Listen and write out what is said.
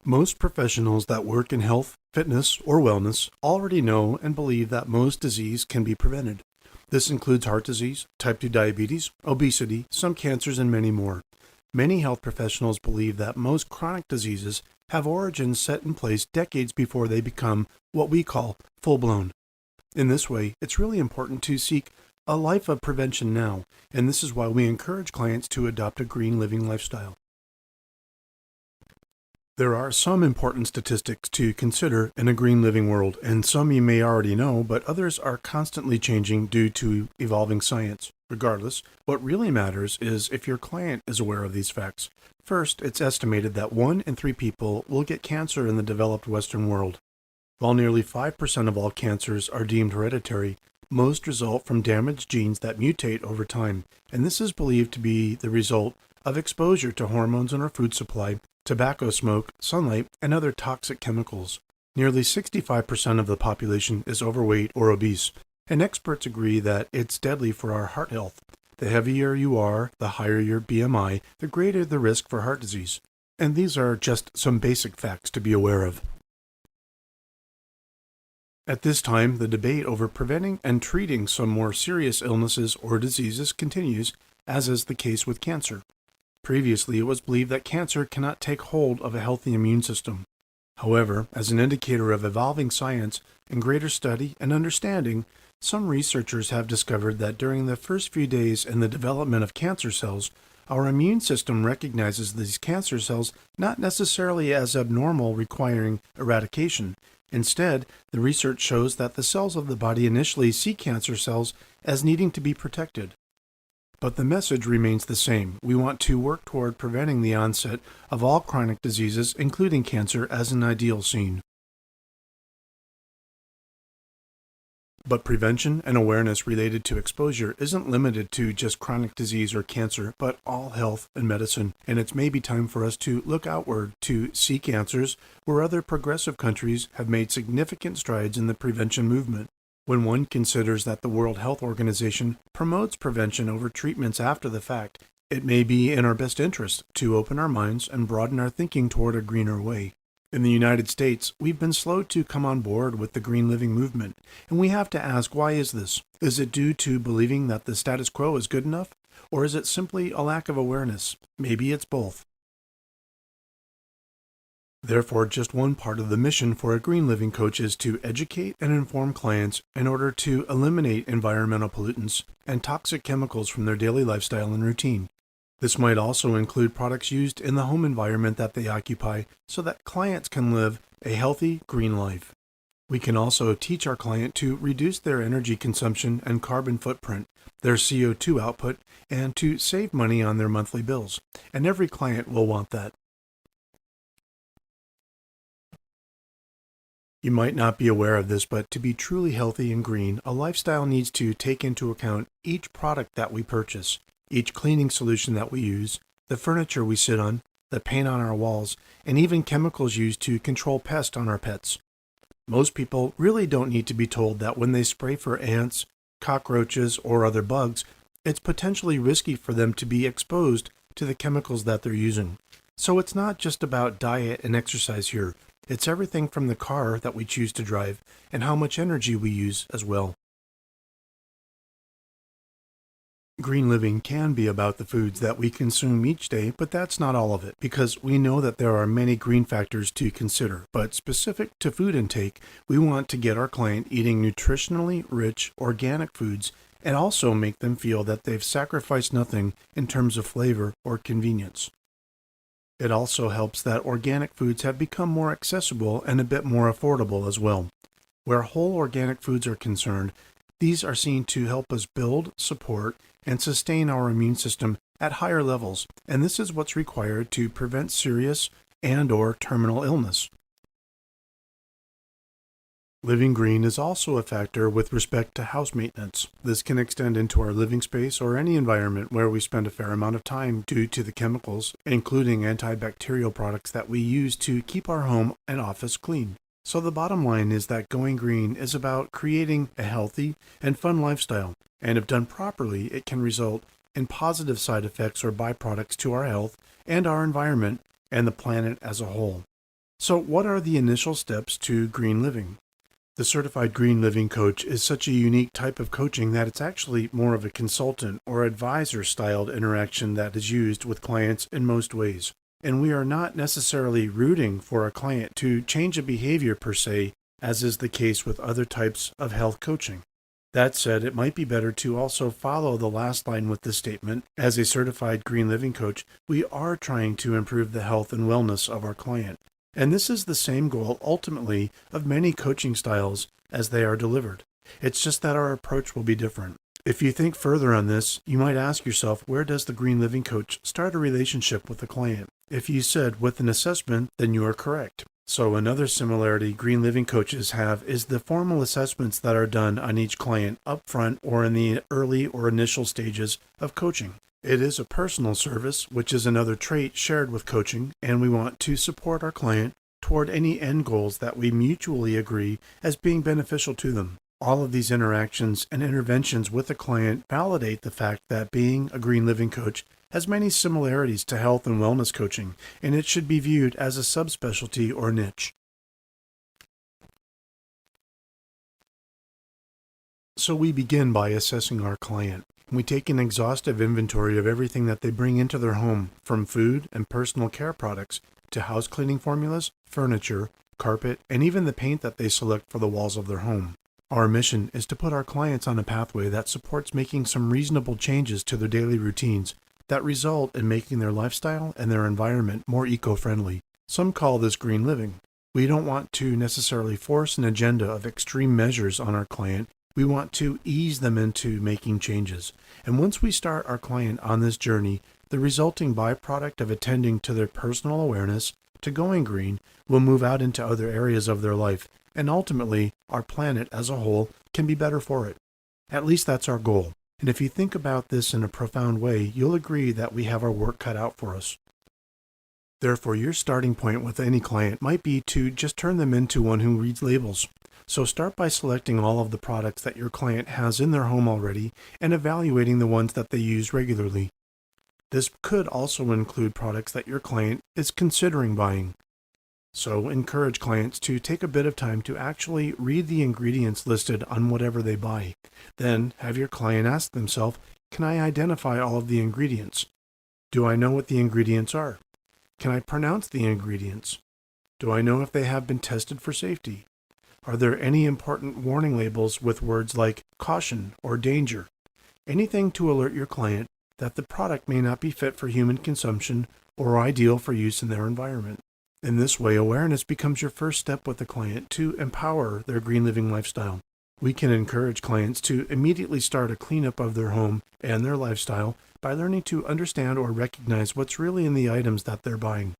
Most professionals that work in health, fitness, or wellness already know and believe that most disease can be prevented. This includes heart disease, type 2 diabetes, obesity, some cancers, and many more. Many health professionals believe that most chronic diseases have origins set in place decades before they become what we call full-blown. In this way, it's really important to seek a life of prevention now, and this is why we encourage clients to adopt a green living lifestyle. There are some important statistics to consider in a green living world, and some you may already know, but others are constantly changing due to evolving science. Regardless, what really matters is if your client is aware of these facts. First, it's estimated that 1 in 3 people will get cancer in the developed Western world. While nearly 5% of all cancers are deemed hereditary, most result from damaged genes that mutate over time, and this is believed to be the result of exposure to hormones in our food supply, tobacco smoke, sunlight, and other toxic chemicals. Nearly 65% of the population is overweight or obese, and experts agree that it's deadly for our heart health. The heavier you are, the higher your BMI, the greater the risk for heart disease. And these are just some basic facts to be aware of. At this time, the debate over preventing and treating some more serious illnesses or diseases continues, as is the case with cancer. Previously, it was believed that cancer cannot take hold of a healthy immune system. However, as an indicator of evolving science and greater study and understanding, some researchers have discovered that during the first few days in the development of cancer cells, our immune system recognizes these cancer cells not necessarily as abnormal requiring eradication. Instead, the research shows that the cells of the body initially see cancer cells as needing to be protected. But the message remains the same. We want to work toward preventing the onset of all chronic diseases, including cancer, as an ideal scene. But prevention and awareness related to exposure isn't limited to just chronic disease or cancer, but all health and medicine, and it's maybe time for us to look outward to seek answers where other progressive countries have made significant strides in the prevention movement. When one considers that the World Health Organization promotes prevention over treatments after the fact, it may be in our best interest to open our minds and broaden our thinking toward a greener way. In the United States, we've been slow to come on board with the green living movement, and we have to ask, why is this? Is it due to believing that the status quo is good enough, or is it simply a lack of awareness? Maybe it's both. Therefore, just one part of the mission for a green living coach is to educate and inform clients in order to eliminate environmental pollutants and toxic chemicals from their daily lifestyle and routine. This might also include products used in the home environment that they occupy so that clients can live a healthy, green life. We can also teach our client to reduce their energy consumption and carbon footprint, their CO2 output, and to save money on their monthly bills. And every client will want that. You might not be aware of this, but to be truly healthy and green, a lifestyle needs to take into account each product that we purchase, each cleaning solution that we use, the furniture we sit on, the paint on our walls, and even chemicals used to control pests on our pets. Most people really don't need to be told that when they spray for ants, cockroaches, or other bugs, it's potentially risky for them to be exposed to the chemicals that they're using. So it's not just about diet and exercise here. It's everything from the car that we choose to drive and how much energy we use as well. Green living can be about the foods that we consume each day, but that's not all of it, because we know that there are many green factors to consider. But specific to food intake, we want to get our client eating nutritionally rich, organic foods and also make them feel that they've sacrificed nothing in terms of flavor or convenience. It also helps that organic foods have become more accessible and a bit more affordable as well. Where whole organic foods are concerned, these are seen to help us build, support, and sustain our immune system at higher levels, and this is what's required to prevent serious and/or terminal illness. Living green is also a factor with respect to house maintenance. This can extend into our living space or any environment where we spend a fair amount of time due to the chemicals, including antibacterial products that we use to keep our home and office clean. So the bottom line is that going green is about creating a healthy and fun lifestyle, and if done properly, it can result in positive side effects or byproducts to our health and our environment and the planet as a whole. So, what are the initial steps to green living? The certified green living coach is such a unique type of coaching that it's actually more of a consultant or advisor styled interaction that is used with clients in most ways. And we are not necessarily rooting for a client to change a behavior per se, as is the case with other types of health coaching. That said, it might be better to also follow the last line with this statement. As a certified green living coach, we are trying to improve the health and wellness of our client. And this is the same goal, ultimately, of many coaching styles as they are delivered. It's just that our approach will be different. If you think further on this, you might ask yourself, where does the green living coach start a relationship with the client? If you said with an assessment, then you are correct. So another similarity green living coaches have is the formal assessments that are done on each client up front or in the early or initial stages of coaching. It is a personal service, which is another trait shared with coaching, and we want to support our client toward any end goals that we mutually agree as being beneficial to them. All of these interactions and interventions with the client validate the fact that being a green living coach has many similarities to health and wellness coaching, and it should be viewed as a subspecialty or niche. So we begin by assessing our client. We take an exhaustive inventory of everything that they bring into their home, from food and personal care products to house cleaning formulas, furniture, carpet, and even the paint that they select for the walls of their home. Our mission is to put our clients on a pathway that supports making some reasonable changes to their daily routines that result in making their lifestyle and their environment more eco-friendly. Some call this green living. We don't want to necessarily force an agenda of extreme measures on our client. We want to ease them into making changes. And once we start our client on this journey, the resulting byproduct of attending to their personal awareness to going green will move out into other areas of their life, and ultimately, our planet as a whole can be better for it. At least that's our goal. And if you think about this in a profound way, you'll agree that we have our work cut out for us. Therefore, your starting point with any client might be to just turn them into one who reads labels. So start by selecting all of the products that your client has in their home already and evaluating the ones that they use regularly. This could also include products that your client is considering buying. So encourage clients to take a bit of time to actually read the ingredients listed on whatever they buy. Then have your client ask themselves, can I identify all of the ingredients? Do I know what the ingredients are? Can I pronounce the ingredients? Do I know if they have been tested for safety? Are there any important warning labels with words like caution or danger? Anything to alert your client that the product may not be fit for human consumption or ideal for use in their environment. In this way, awareness becomes your first step with the client to empower their green living lifestyle. We can encourage clients to immediately start a cleanup of their home and their lifestyle by learning to understand or recognize what's really in the items that they're buying.